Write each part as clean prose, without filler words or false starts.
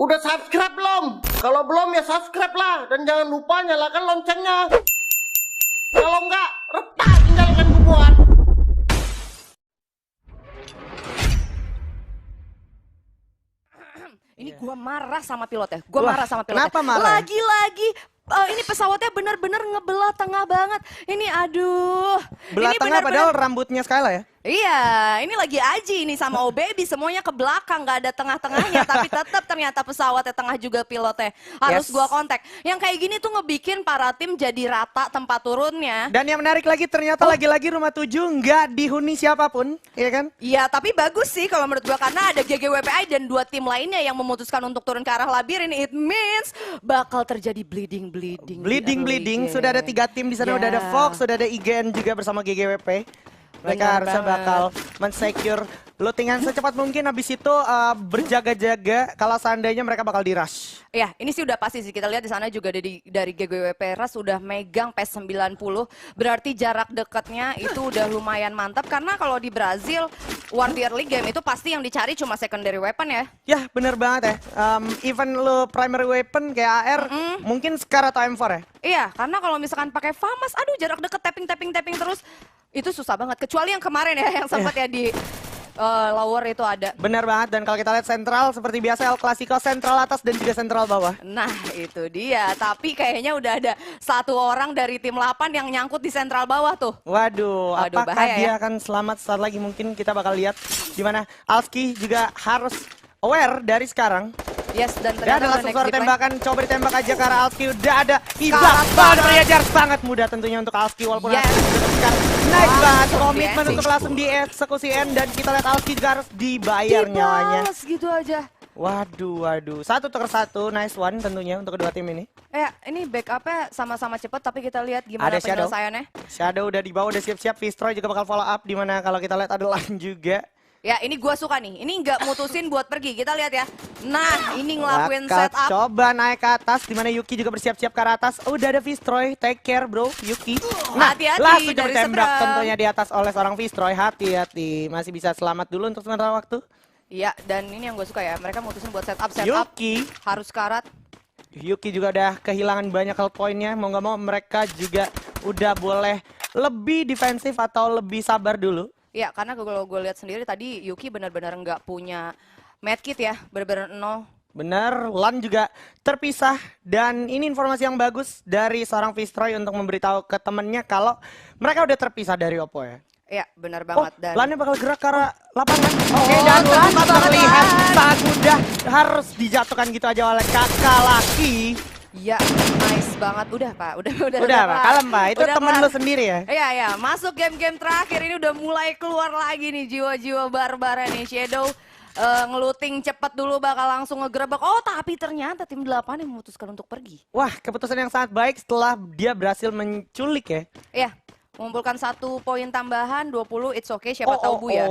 Udah subscribe belum? Kalau belum ya subscribe lah. Dan jangan lupa nyalakan loncengnya. Kalau enggak, retak tinggalkan bubuan. Ini gua marah sama pilotnya. Gua Wah, marah sama pilotnya. kenapa marah? Lagi-lagi ini pesawatnya benar-benar ngebelah tengah banget. Ini aduh. Belah ini tengah benar-benar- padahal rambutnya Skyla ya? Iya, ini lagi Aji ini sama Obebi semuanya ke belakang, nggak ada tengah-tengahnya, tapi tetap ternyata pesawatnya tengah juga pilotnya. Harus Yes. gua kontak. Yang kayak gini tuh ngebikin para tim jadi rata tempat turunnya. Dan yang menarik lagi ternyata lagi-lagi rumah 7 nggak dihuni siapapun, ya kan? Iya, tapi bagus sih kalau menurut gua karena ada GGWPI dan dua tim lainnya yang memutuskan untuk turun ke arah labirin. It means bakal terjadi bleeding. Bleeding, sudah ada 3 tim di sana, Ya. udah ada Fox, sudah ada IGN juga bersama GGWP. Mereka Benar harusnya banget. bakal men-secure lootingan secepat mungkin, habis itu berjaga-jaga kalau seandainya mereka bakal di-rush. Ya, ini sih udah pasti sih. Kita lihat di sana juga dari GGWP Ras udah megang PES 90. Berarti jarak dekatnya itu udah lumayan mantap. Karena kalau di Brazil, World Early Game itu pasti yang dicari cuma secondary weapon ya. Ya bener banget ya, even lo primary weapon kayak AR, mungkin Scar atau M4 ya? Iya, karena kalau misalkan pakai FAMAS, aduh jarak deket tapping terus. Itu susah banget. Kecuali yang kemarin ya, yang sempat ya di lower itu ada. Bener banget, dan kalau kita lihat sentral seperti biasa El Clasico sentral atas dan juga sentral bawah. Nah itu dia, tapi kayaknya udah ada satu orang dari tim 8 yang nyangkut di sentral bawah tuh. Waduh, Waduh, apakah bahaya dia ya. akan selamat saat lagi? Mungkin kita bakal lihat di mana Alski juga harus aware dari sekarang. Yes, dan Dia ternyata adalah udah next suara zipline. tembakan, coba ditembak aja ke arah Alski. Udah ada hibah, Karat banget banget. Riajar, sangat mudah tentunya untuk Alski walaupun Yes. Alski sudah sekarang naik banget komitmen Yes. untuk langsung dieksekusiin, dan kita lihat Alski juga harus dibayar nyawanya. Dibales gitu aja. Waduh, 1-1, nice one tentunya untuk kedua tim ini. Ini backupnya sama-sama cepet, tapi kita lihat gimana Ada Shadow. penyelesaiannya. Shadow udah dibawa, udah siap-siap, Vistroy juga bakal follow up, dimana kalau kita lihat ada Lan juga. Ya, ini gua suka nih. Ini nggak mutusin buat pergi. Kita lihat ya. Nah, ini ngelakuin Bakal setup. coba naik ke atas, dimana Yuki juga bersiap-siap ke arah atas. Udah ada Vistroy, take care bro, Yuki. Nah, Hati-hati langsung dari ditembak seberang. tentunya di atas oleh seorang Vistroy. Hati-hati, masih bisa selamat dulu untuk sementara waktu. Iya, dan ini yang gue suka ya. Mereka mutusin buat setup. Yuki, Harus karat. Yuki juga udah kehilangan banyak health point-nya. Mau nggak mau mereka juga udah boleh lebih defensif atau lebih sabar dulu. Iya, karena kalau gue lihat sendiri tadi Yuki benar-benar nggak punya medkit ya. Benar-benar nol. Bener, Lan juga terpisah, dan ini informasi yang bagus dari seorang Vistroy untuk memberitahu ke temennya kalau mereka udah terpisah dari Oppo ya. Iya, benar Oh, banget. Dan Lannya bakal gerak ke arah lapangan. Oke, Oh, dan keren Lan banget, terlihat Lan. sangat mudah harus dijatuhkan gitu aja oleh kakak laki. iya, nice banget. Udah, Pak. Udah, Udah, Pak, kalem, Pak. Itu Udah, temen Pak. lu sendiri ya? Iya, masuk game-game terakhir ini udah mulai keluar lagi nih jiwa-jiwa barbar nih. Shadow ngeluting cepet dulu bakal langsung ngegerebek. Oh, tapi ternyata tim 8 yang memutuskan untuk pergi. Wah, keputusan yang sangat baik setelah dia berhasil menculik ya. Iya, mengumpulkan 1 poin tambahan, 20, it's okay, siapa tahu Bu ya.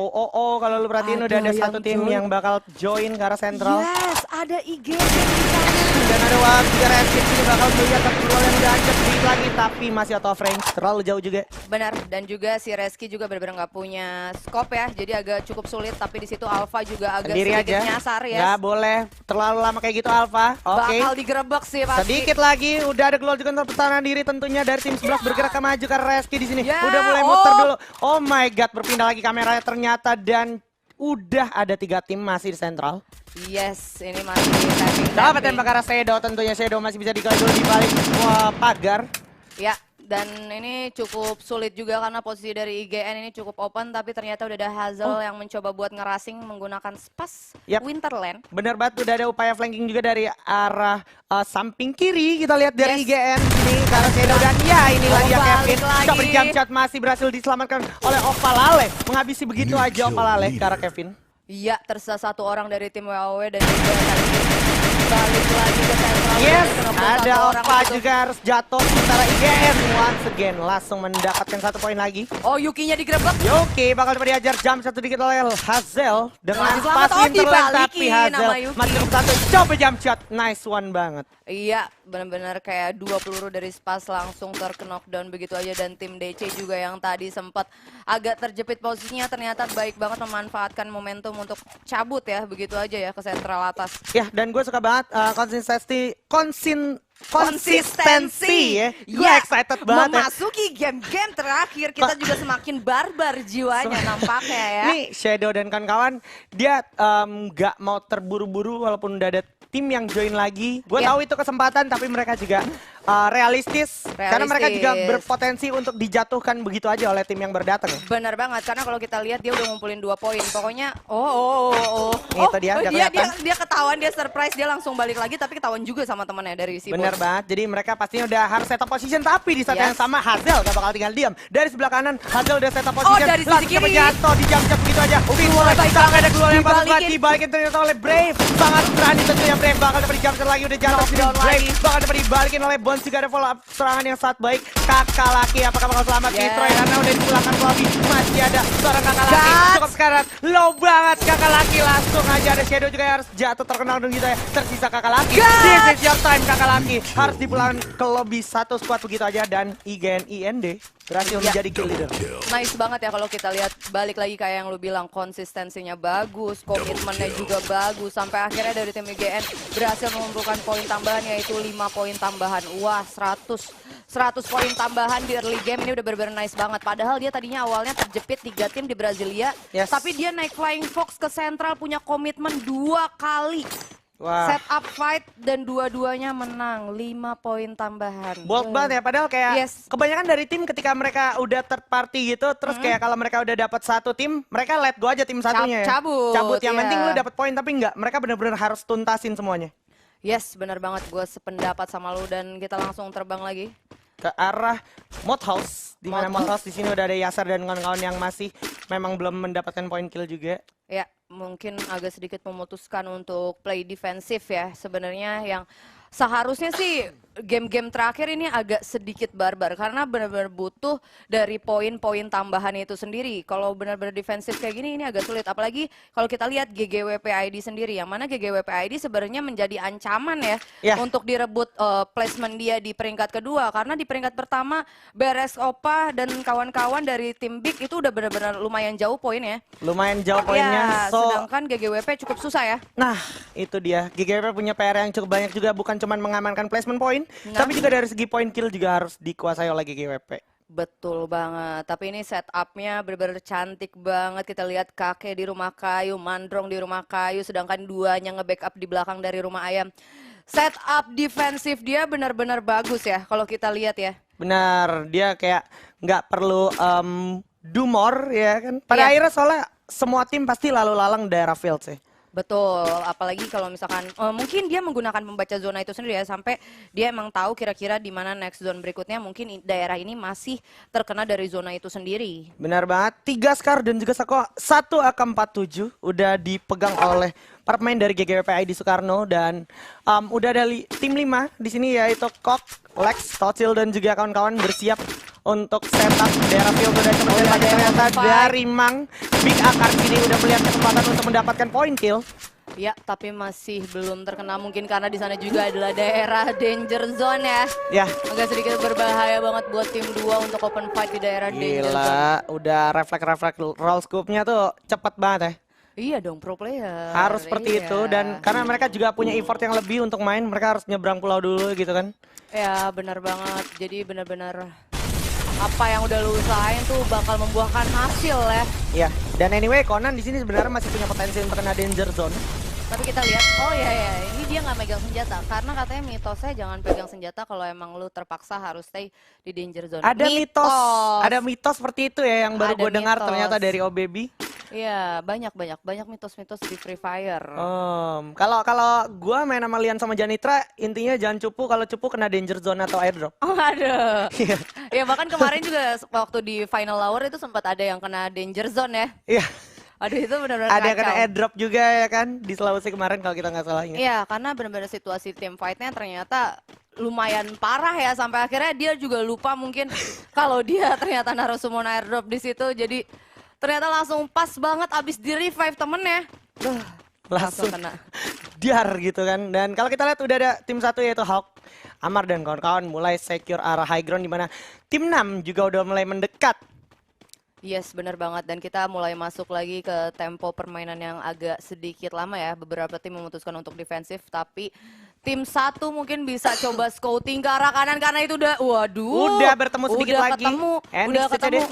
Kalau lu perhatiin udah Ada ada satu yang tim join. yang bakal join ke arah sentral. Yes, ada IG di sana. Dan ada waktu Redskins ini bakal melihat satu gol yang udah hancur sedikit lagi, tapi masih out of range, terlalu jauh juga. Benar, dan juga si Reski juga benar-benar nggak punya scope ya, jadi agak cukup sulit. Tapi di situ Alpha juga agak Sendiri sedikit aja, nyasar ya. nggak boleh terlalu lama kayak gitu Alpha. Oke, Bakal digerebek sih pasti. sedikit lagi, udah ada gol juga untuk pertahanan diri tentunya dari tim 11 bergerak ke maju ke Reski di sini. Ya, Udah mulai muter dulu. Oh my god, berpindah lagi kameranya ternyata, dan udah ada 3 tim masih di sentral. Yes, ini masih tapping. Dapat tembak ke arah Shadow, tentunya Shadow masih bisa dikawal dulu di balik pagar. Ya, dan ini cukup sulit juga karena posisi dari IGN ini cukup open, tapi ternyata udah ada Hazel yang mencoba buat ngerasing menggunakan Spas Yap. Winterland. Bener banget, udah ada upaya flanking juga dari arah samping kiri. Kita lihat dari Yes. IGN ini ke arah Shadow, dan ya inilah Oh, dia balik Kevin. lagi. Coba jump shot masih berhasil diselamatkan oleh Opalale. Menghabisi begitu aja Opalale ke arah Kevin. Iya, tersisa 1 orang dari tim WoW dan juga kali ini balik lagi ke sentral. Yes, Dan kena ada satu orang Opa itu. juga harus jatuh. Sementara IGN once again langsung mendapatkan 1 poin lagi. Oh, Yukinya digerebek. Yuki bakal coba diajar jump shot sedikit oleh Hazel dengan Masih selamat. pas Oh, interlane, tapi dibalikin Hazel sama Yuki. masih cukup 1. Coba jump shot, nice one banget. Iya, benar-benar kayak 2 peluru dari Spas langsung knockdown begitu aja, dan tim DC juga yang tadi sempat agak terjepit posisinya ternyata baik banget memanfaatkan momentum untuk cabut ya begitu aja ya ke sentral atas. Ya, dan gue suka banget konsistensi ya. Gue excited banget ya. Memasuki game-game terakhir kita juga semakin barbar jiwanya nampaknya ya. Nih Shadow dan kawan-kawan dia nggak mau terburu-buru walaupun udah ada tim yang join lagi. Gue tahu itu kesempatan tapi mereka juga realistis karena mereka juga berpotensi untuk dijatuhkan begitu aja oleh tim yang berdatang. Benar banget, karena kalau kita lihat dia udah ngumpulin 2 poin. Pokoknya Itu dia ketahuan, dia surprise, dia langsung balik lagi tapi ketahuan juga sama temannya dari si Bener banget, jadi mereka pastinya udah harus set up position, tapi di saat yang sama Hazel gak bakal tinggal diam. Dari sebelah kanan Hazel udah set up position, dari sisi kiri jatuh di jam begitu aja. Sangat ada keluar yang bagus banget, dibalikin ternyata oleh Brave. Sangat berani tentunya Brave, bakal dapat di jump lagi, udah jatuh di Brave. Bakal dapat dibalikin oleh Bones, juga ada follow up serangan yang sangat baik. Kakak laki apakah bakal selamat? Fitroy karena udah dipulangkan ke lobby, masih ada seorang kakak laki. Cukup sekarang, low banget kakak laki, langsung aja ada Shadow juga yang harus jatuh terkenal dan gitu ya. Tersisa kakak laki. This is your time kakak laki. Harus dipulangkan ke lobby satu squad begitu aja, dan IND berhasil menjadi kill leader. Nice banget ya kalau kita lihat, balik lagi kayak yang lu bilang, konsistensinya bagus, komitmennya juga bagus, sampai akhirnya dari tim IGN berhasil mengumpulkan poin tambahan yaitu 5 poin tambahan. Wah, 100 poin tambahan di early game ini udah bener-bener nice banget. Padahal dia tadinya awalnya terjepit 3 tim di Brasilia, tapi dia naik Flying Fox ke sentral, punya komitmen 2 kali. Set up fight dan dua-duanya menang, 5 poin tambahan. Bold banget ya, padahal kayak kebanyakan dari tim ketika mereka udah third party gitu, terus kayak kalau mereka udah dapat satu tim, mereka let go aja tim satunya ya. Cabut, yang penting lu dapat poin, tapi enggak, mereka benar-benar harus tuntasin semuanya. Yes, benar banget, gue sependapat sama lu, dan kita langsung terbang lagi ke arah Mod House, di mana Mod House di sini udah ada Yasar dan kawan-kawan yang masih memang belum mendapatkan poin kill juga. Ya, mungkin agak sedikit memutuskan untuk play defensif ya. Sebenarnya yang seharusnya sih game-game terakhir ini agak sedikit barbar karena benar-benar butuh dari poin-poin tambahan itu sendiri. Kalau benar-benar defensif kayak gini ini agak sulit, apalagi kalau kita lihat GGWP ID sendiri, yang mana GGWP ID sebenarnya menjadi ancaman ya untuk direbut placement dia di peringkat kedua, karena di peringkat pertama Beres Opa dan kawan-kawan dari tim Big itu udah benar-benar lumayan jauh poinnya. Lumayan jauh poinnya. Sedangkan GGWP cukup susah ya. Nah, itu dia. GGWP punya PR yang cukup banyak juga, bukan cuma mengamankan placement poin, tapi juga dari segi poin kill juga harus dikuasai oleh GGWP. Betul banget, tapi ini setupnya benar-benar cantik banget. Kita lihat kakek di rumah kayu, Mandrong di rumah kayu, sedangkan duanya nge-backup di belakang dari rumah ayam. Setup defensif dia benar-benar bagus ya kalau kita lihat ya. Benar, dia kayak nggak perlu do more ya kan. Pada akhirnya soalnya semua tim pasti lalu lalang daerah field sih. Betul, apalagi kalau misalkan mungkin dia menggunakan pembaca zona itu sendiri ya, sampai dia emang tahu kira-kira di mana next zone berikutnya, mungkin daerah ini masih terkena dari zona itu sendiri. Benar banget, 3 Scar dan juga Sako 1 AK-47 udah dipegang oleh para pemain dari GGWP ID Soekarno, dan udah ada tim 5 di sini yaitu Kok, Lex, Tocil dan juga kawan-kawan bersiap untuk setup daerah field. Dan ternyata dari Mang Big Akar sini udah melihat kesempatan untuk mendapatkan point kill. Ya, tapi masih belum terkena, mungkin karena di sana juga adalah daerah danger zone ya. Ya. Agak sedikit berbahaya banget buat tim 2 untuk open fight di daerah danger zone. Gila, udah refleks roll scope-nya tuh cepet banget ya. Iya dong, pro player. Harus seperti itu, dan karena mereka juga punya effort yang lebih untuk main, mereka harus nyebrang pulau dulu gitu kan. Ya, benar banget. Jadi benar-benar apa yang udah lu usahain tuh bakal membuahkan hasil ya. Iya, dan anyway Conan di sini sebenarnya masih punya potensi untuk kena danger zone. Tapi kita lihat, oh ya, ini dia nggak megang senjata karena katanya mitosnya jangan pegang senjata kalau emang lu terpaksa harus stay di danger zone. Ada mitos seperti itu ya yang baru gue dengar ternyata dari OBB. Iya, banyak mitos-mitos di Free Fire. Kalau gue main sama Lian sama Janitra, intinya jangan cupu, kalau cupu kena danger zone atau airdrop. Oh, aduh. Ya bahkan kemarin juga waktu di final hour itu sempat ada yang kena danger zone ya. Iya. Aduh, itu benar-benar ada yang kena airdrop juga ya kan di Sulawesi kemarin kalau kita nggak salah ingat. Iya, karena benar-benar situasi team fight-nya ternyata lumayan parah ya, sampai akhirnya dia juga lupa mungkin kalau dia ternyata naruh summon airdrop di situ, jadi ternyata langsung pas banget abis di revive temennya. Langsung kena diar gitu kan. Dan kalau kita lihat udah ada tim satu yaitu Hawk. Amar dan kawan-kawan mulai secure arah high ground, di mana tim 6 juga udah mulai mendekat. Yes, benar banget. Dan kita mulai masuk lagi ke tempo permainan yang agak sedikit lama ya. Beberapa tim memutuskan untuk defensif, tapi tim satu mungkin bisa coba scouting ke arah kanan karena itu udah, waduh. Udah bertemu sedikit udah lagi. Ketemu, udah ketemu.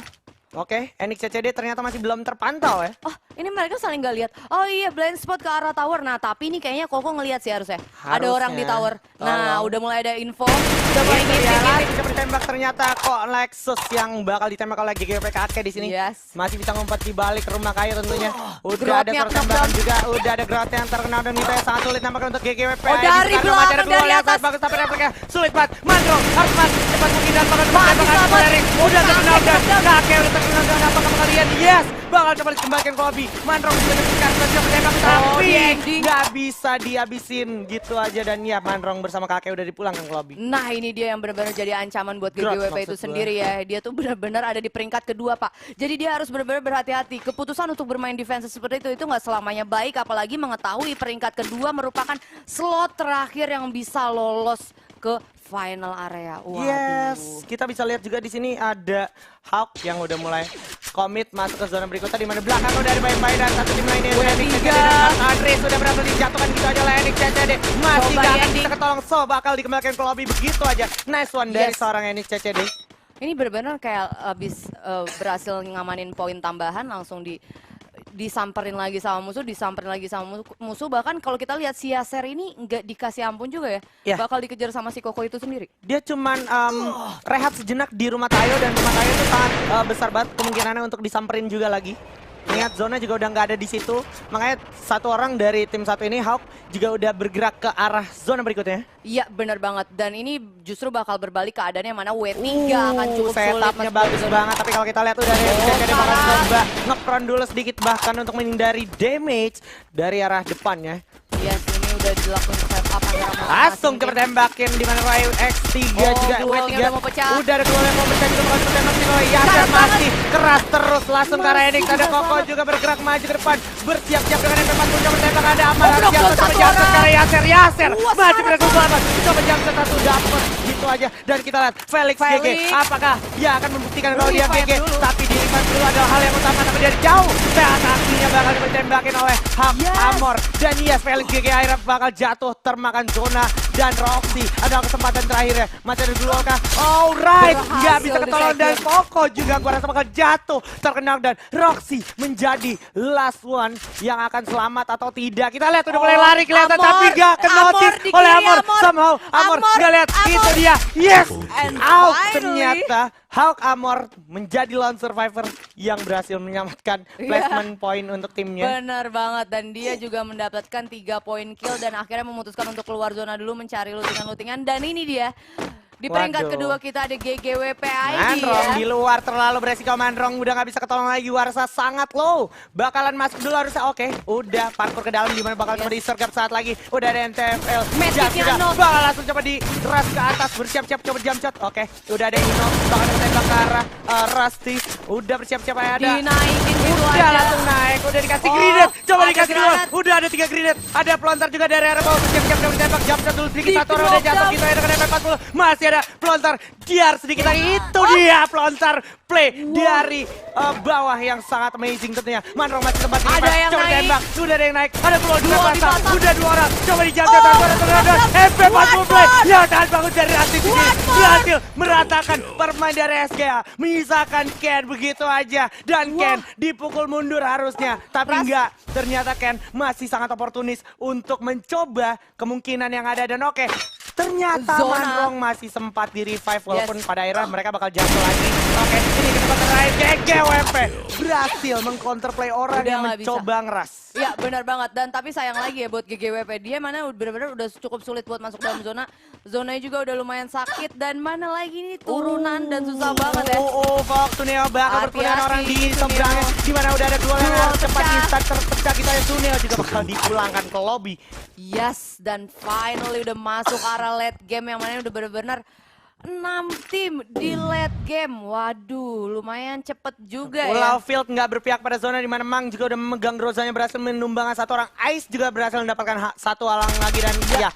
Oke, Enix CCD ternyata masih belum terpantau ya. Oh, ini mereka saling gak lihat. Oh iya, blind spot ke arah tower. Nah, tapi ini kayaknya Koko ngelihat sih harusnya. Ada orang di tower. Nah, udah mulai ada info. Udah mulai ngintip. Bisa ditembak ternyata kok Lexus yang bakal ditembak oleh GGWP kakek di sini. Yes. Masih bisa ngumpet di balik rumah kayu tentunya. Udah ada tembakan juga, udah ada grot yang terkenal dan itu yang sangat sulit nampaknya untuk GGWP. Oh, dari belakang, dari atas. Bagus tapi repliknya sulit banget. Mandro harus cepat mungkin dan bakal tembakan Erik. Udah terkenal dan kakek udah terkenal dan apakah kalian? Yes, bakal coba dikembalikan ke lobby. Mandro bisa diberikan saja menembak tapi nggak bisa dihabisin gitu aja dan ya Mandrong bersama kakek udah dipulangkan ke lobby. Nah ini dia yang benar-benar jadi ancaman buat GGWP itu sendiri ya. Dia tuh benar-benar ada di peringkat kedua Pak. Jadi dia harus benar-benar berhati-hati. Keputusan untuk bermain defense seperti itu nggak selamanya baik. Apalagi mengetahui peringkat kedua merupakan slot terakhir yang bisa lolos ke final area. Waduh. Yes, kita bisa lihat juga di sini ada Hawk yang udah mulai komit masuk ke zona berikutnya, di mana belakang udah ada bayi-bayi dan satu tim lainnya udah Enix CCD dan Andre sudah berhasil dijatuhkan gitu aja oleh Enix CCD. Masih gak akan bisa ketolong, so bakal dikembalikan ke lobby begitu aja. Nice one dari seorang Enix CCD. Ini benar-benar kayak abis berhasil ngamanin poin tambahan langsung disamperin lagi sama musuh, bahkan kalau kita lihat si Yaser ini nggak dikasih ampun juga ya, bakal dikejar sama si Koko itu sendiri. Dia cuman rehat sejenak di rumah Tayo dan rumah Tayo itu sangat besar banget kemungkinannya untuk disamperin juga lagi. Lihat zona juga udah nggak ada di situ, makanya satu orang dari tim satu ini Hawk juga udah bergerak ke arah zona berikutnya. Iya benar banget, dan ini justru bakal berbalik keadaannya mana W3 akan cukup sulit. Setupnya bagus banget, tapi kalau kita lihat udah ada CCD bakal coba nge-prone dulu sedikit bahkan untuk menghindari damage dari arah depannya. Yes, ini udah dilakukan setup langsung ketembakin di mana Roy X3 juga W3 udah ada dua yang mau pecah juga bakal ketembak di Roy. Yaser masih keras terus langsung ke arah Enix, ada Koko juga bergerak maju ke depan bersiap-siap dengan MP40 coba bertembak, ada Amar harus jatuh coba jatuh ke arah Yaser maju berhasil banget coba jatuh satu dapet gitu aja. Dan kita lihat Felix GG apakah dia akan membuktikan kalau dia GG, tapi di revive dulu adalah hal yang utama, tapi dari jauh saat aksinya bakal ditembakin oleh Hawk Amor dan yes Felix GG akhirnya bakal jatuh termakan zona dan Roxy adalah kesempatan terakhirnya. Masih ada dulu kah? Alright, nggak bisa ketolong dan Koko juga gua rasa bakal jatuh terkenal dan Roxy menjadi last one yang akan selamat atau tidak. Kita lihat udah mulai lari kelihatan tapi nggak kenotis oleh Amor. Somehow Amor nggak lihat itu dia. Yes, out ternyata. Hawk Amor menjadi lone survivor yang berhasil menyelamatkan placement point untuk timnya. Benar banget, dan dia juga mendapatkan 3 poin kill dan akhirnya memutuskan untuk keluar zona dulu mencari lootingan-lootingan. Dan ini dia di peringkat kedua kita ada GGWP ID Mandrong di luar terlalu beresiko. Mandrong udah nggak bisa ketolong lagi, Warsa sangat low. Bakalan masuk dulu harusnya. Oke, udah parkour ke dalam di mana bakal coba disergap saat lagi. Udah ada NTFL. Magicnya bakal langsung coba diras ke atas, bersiap-siap coba jump shot. Oke, udah ada Ino bakal ditembak ke arah Rusty. Udah bersiap-siap ada. Dinaikin gitu udah aja. Langsung naik, udah dikasih grenade. Coba dikasih dulu. Udah ada 3 grenade. Ada pelontar juga dari arah bawah, bersiap-siap coba ditembak. Jump shot dulu sedikit, satu orang udah jatuh gitu ya dengan MP40. Masih ada pelontar diar sedikit lagi, itu dia pelontar play dari bawah yang sangat amazing tentunya. Mandrong masih tempat ini, coba tembak, sudah ada yang naik, ada peluang dua pasang, udah 2 orang, coba dijatuh, MP40 play, ya tahan bangun dari Ranting ini, berhasil meratakan permain dari SGA, menyisakan Ken begitu aja, dan Ken dipukul mundur harusnya, tapi enggak, ternyata Ken masih sangat oportunis untuk mencoba kemungkinan yang ada dan oke. Ternyata Mandrong masih sempat di revive walaupun pada akhirnya mereka bakal jatuh lagi. Oke, ini kesempatan terakhir GGWP berhasil mengcounterplay orang yang mencoba ngeras. Iya benar banget, dan tapi sayang lagi ya buat GGWP, dia mana benar-benar udah cukup sulit buat masuk dalam zona. Zonanya juga udah lumayan sakit dan mana lagi nih turunan dan susah banget ya. Fox Tuneo bakal berpuluhan orang di seberangnya, di mana udah ada dua yang harus cepat instan terpecah. Kita ya Tuneo juga bakal dipulangkan ke lobby. Yes, dan finally udah masuk arah late game yang mana udah benar-benar 6 tim di late game. Waduh, lumayan cepet juga ya. Pulau Field nggak berpihak pada zona, di mana Mang juga udah memegang Rozanya, berhasil menumbangkan satu orang. Ice juga berhasil mendapatkan satu alang lagi dan ya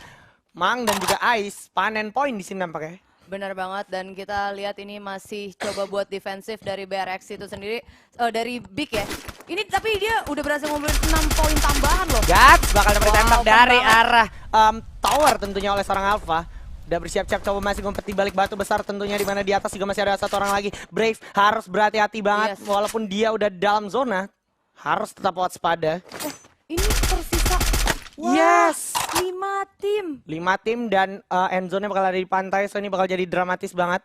Mang dan juga Ice panen poin di sini nampaknya. Benar banget, dan kita lihat ini masih coba buat defensif dari BRX itu sendiri, dari Big ya. Ini tapi dia udah berhasil ngumpulin 6 poin tambahan loh. Guts bakal dapat ditembak Wow, dari banget. arah tower tentunya oleh seorang Alpha. Udah bersiap-siap coba masih ngumpet di balik batu besar tentunya, di mana di atas juga masih ada satu orang lagi. Brave harus berhati-hati banget Yes. walaupun dia udah dalam zona. Harus tetap waspada. Ini tersisa, wah, Yes. 5 tim. 5 tim dan end zone-nya bakal ada di pantai, so ini bakal jadi dramatis banget.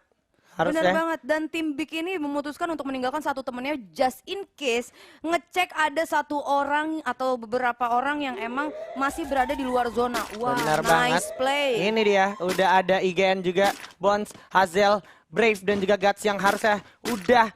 Benar Harusnya. banget, dan tim Big ini memutuskan untuk meninggalkan satu temennya just in case ngecek ada satu orang atau beberapa orang yang emang masih berada di luar zona. Wah, Benar nice banget. play. Ini dia, udah ada IGN juga, Bones, Hazel, Brave dan juga Guts yang harusnya udah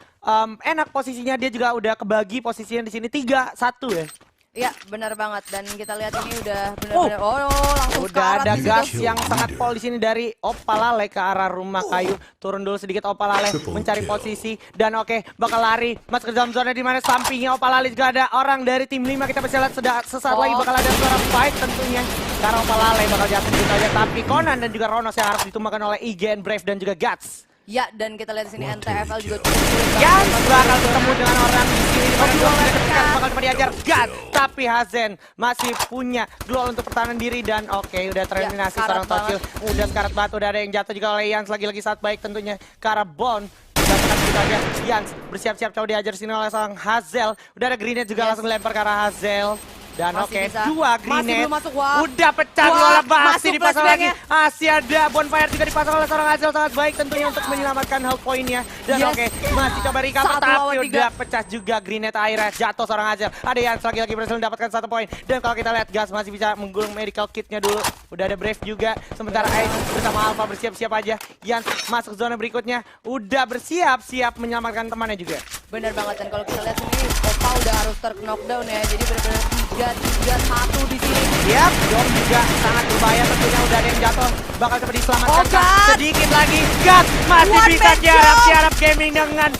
enak posisinya. Dia juga udah kebagi posisinya di sini 3-1 ya. Ya, benar banget, dan kita lihat ini udah benar-benar langsung Udah sekarat ada di situ. gas yang sangat pol di sini dari Opalale ke arah rumah kayu. Turun dulu sedikit Opalale mencari posisi dan oke bakal lari masuk ke dalam zona di mana sampingnya Opalale juga ada orang dari tim 5. Kita bisa lihat sesaat lagi bakal ada suara fight tentunya. Karena Opalale bakal jatuh gitu aja, tapi Conan dan juga Ronos yang harus ditumbangkan oleh IGN, Brave dan juga Guts. Ya, dan kita lihat di sini NTFL juga cukup sulit banget. Yang bakal ketemu dengan orang di sini di mana dua mereka bakal dapat diajar Guts, tapi Hazen masih punya duel untuk pertahanan diri dan oke udah tereliminasi Ya, seorang sekarat Tocil. Udah sekarat banget, udah ada yang jatuh juga oleh Yans, lagi-lagi saat baik tentunya ke arah Bond. Dapatkan juga aja Yans bersiap-siap coba diajar sini oleh seorang Hazel. Udah ada grenade juga langsung lempar ke arah Hazel. Dan Masih oke, bisa. 2 Masih grenade belum masuk, wah. udah pecah Wah, bola masih masuk dipasang lagi. flashback-nya. Masih ada bonfire juga dipasang oleh seorang Hazel, sangat baik tentunya untuk menyelamatkan health point-nya. Dan Yes. oke, masih coba recover 1 tapi lawan 3. udah pecah juga grenade airnya, jatuh seorang Hazel. Ada yang lagi-lagi berhasil mendapatkan 1 poin. Dan kalau kita lihat Gas masih bisa menggulung medical kit-nya dulu. Udah ada Brave juga. Sementara Ice bersama Alpha bersiap-siap aja. Yang masuk zona berikutnya udah bersiap-siap menyelamatkan temannya juga. Benar banget, dan kalau kita lihat sini Opa udah harus knockdown ya. Jadi benar-benar 3-3-1 di sini. Yap, Dom juga sangat berbahaya tentunya, udah ada yang jatuh. Bakal coba diselamatkan. Oh, God. Sedikit lagi. God masih One bisa man tiarap gaming dengan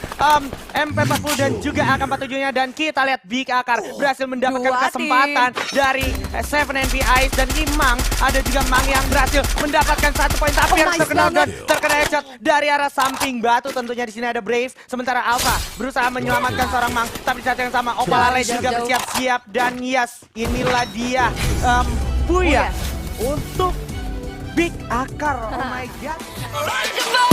MP40 dan juga AK-47-nya. Dan kita lihat Big Akar berhasil mendapatkan Dua kesempatan dari 7NP Ice dan Imang. Ada juga Mang yang berhasil mendapatkan 1 poin. Tapi Oh, harus nice terkena dan banget. terkena headshot dari arah samping batu. Tentunya di sini ada Brave. Sementara Alpha berusaha menyelamatkan seorang Mang. Tapi di saat yang sama Opalale Jauh, juga jauh. bersiap-siap. Dan yes, inilah dia Buya untuk Big Akar. Oh my god.